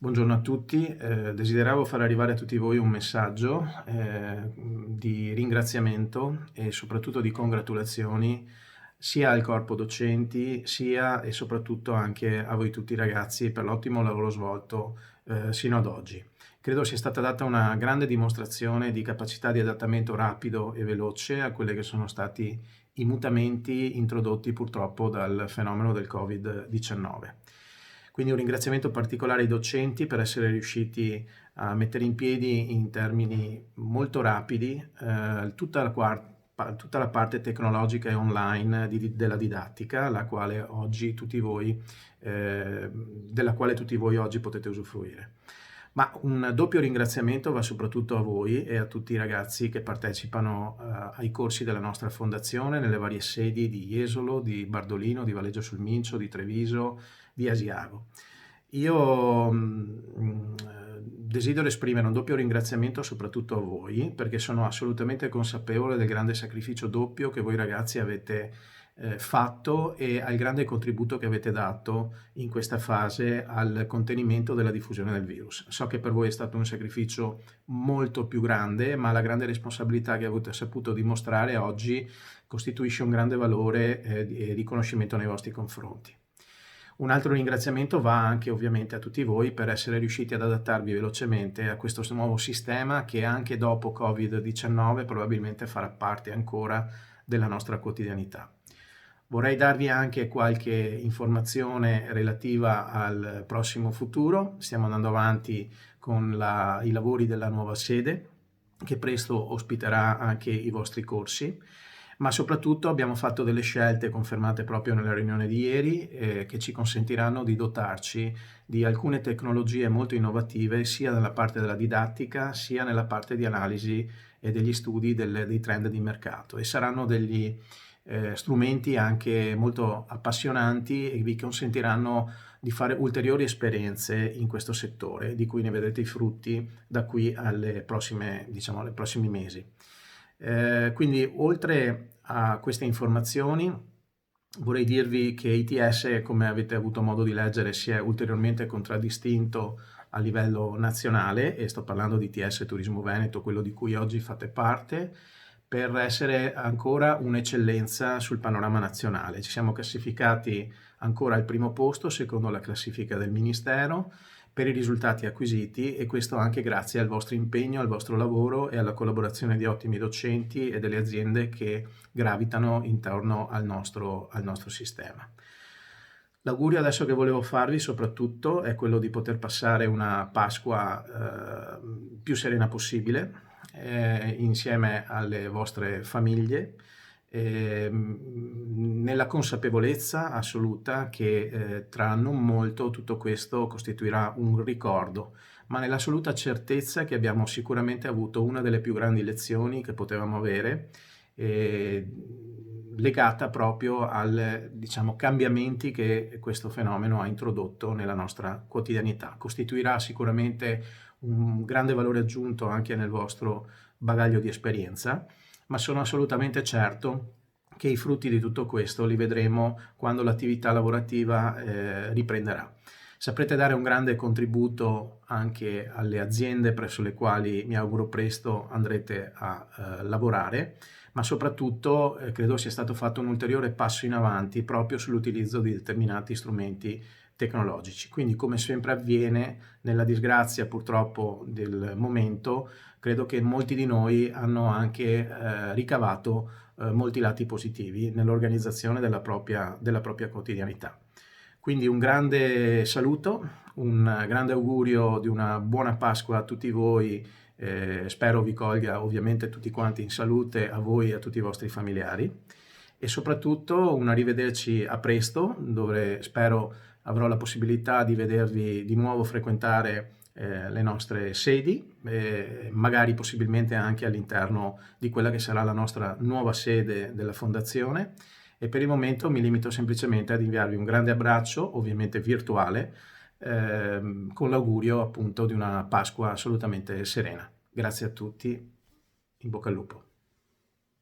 Buongiorno a tutti, desideravo far arrivare a tutti voi un messaggio di ringraziamento e soprattutto di congratulazioni sia al corpo docenti sia e soprattutto anche a voi tutti ragazzi per l'ottimo lavoro svolto sino ad oggi. Credo sia stata data una grande dimostrazione di capacità di adattamento rapido e veloce a quelli che sono stati i mutamenti introdotti purtroppo dal fenomeno del Covid-19. Quindi un ringraziamento particolare ai docenti per essere riusciti a mettere in piedi in termini molto rapidi tutta la parte tecnologica e online della didattica, della quale tutti voi oggi potete usufruire. Ma un doppio ringraziamento va soprattutto a voi e a tutti i ragazzi che partecipano ai corsi della nostra fondazione nelle varie sedi di Jesolo, di Bardolino, di Valeggio sul Mincio, di Treviso, di Asiago. Io desidero esprimere un doppio ringraziamento soprattutto a voi perché sono assolutamente consapevole del grande sacrificio doppio che voi ragazzi avete fatto e al grande contributo che avete dato in questa fase al contenimento della diffusione del virus. So che per voi è stato un sacrificio molto più grande, ma la grande responsabilità che avete saputo dimostrare oggi costituisce un grande valore e riconoscimento nei vostri confronti. Un altro ringraziamento va anche ovviamente a tutti voi per essere riusciti ad adattarvi velocemente a questo nuovo sistema che anche dopo Covid-19 probabilmente farà parte ancora della nostra quotidianità. Vorrei darvi anche qualche informazione relativa al prossimo futuro. Stiamo andando avanti con i lavori della nuova sede che presto ospiterà anche i vostri corsi, ma soprattutto abbiamo fatto delle scelte confermate proprio nella riunione di ieri che ci consentiranno di dotarci di alcune tecnologie molto innovative sia nella parte della didattica sia nella parte di analisi e degli studi dei trend di mercato e saranno degli strumenti anche molto appassionanti e vi consentiranno di fare ulteriori esperienze in questo settore, di cui ne vedrete i frutti da qui alle ai prossimi mesi. Quindi oltre a queste informazioni vorrei dirvi che ITS, come avete avuto modo di leggere, si è ulteriormente contraddistinto a livello nazionale e sto parlando di ITS Turismo Veneto, quello di cui oggi fate parte, per essere ancora un'eccellenza sul panorama nazionale. Ci siamo classificati ancora al primo posto secondo la classifica del Ministero per i risultati acquisiti e questo anche grazie al vostro impegno, al vostro lavoro e alla collaborazione di ottimi docenti e delle aziende che gravitano intorno al nostro sistema. L'augurio adesso che volevo farvi soprattutto è quello di poter passare una Pasqua più serena possibile insieme alle vostre famiglie nella consapevolezza assoluta che tra non molto tutto questo costituirà un ricordo, ma nell'assoluta certezza che abbiamo sicuramente avuto una delle più grandi lezioni che potevamo avere legata proprio ai cambiamenti che questo fenomeno ha introdotto nella nostra quotidianità. Costituirà sicuramente un grande valore aggiunto anche nel vostro bagaglio di esperienza, ma sono assolutamente certo che i frutti di tutto questo li vedremo quando l'attività lavorativa riprenderà. Saprete dare un grande contributo anche alle aziende presso le quali mi auguro presto andrete a lavorare, ma soprattutto credo sia stato fatto un ulteriore passo in avanti proprio sull'utilizzo di determinati strumenti tecnologici. Quindi, come sempre avviene nella disgrazia purtroppo del momento, credo che molti di noi hanno anche ricavato molti lati positivi nell'organizzazione della propria quotidianità. Quindi un grande saluto, un grande augurio di una buona Pasqua a tutti voi, spero vi colga ovviamente tutti quanti in salute, a voi e a tutti i vostri familiari e soprattutto un arrivederci a presto, dove spero avrò la possibilità di vedervi di nuovo frequentare le nostre sedi, magari possibilmente anche all'interno di quella che sarà la nostra nuova sede della Fondazione e per il momento mi limito semplicemente ad inviarvi un grande abbraccio, ovviamente virtuale, con l'augurio appunto di una Pasqua assolutamente serena. Grazie a tutti, in bocca al lupo.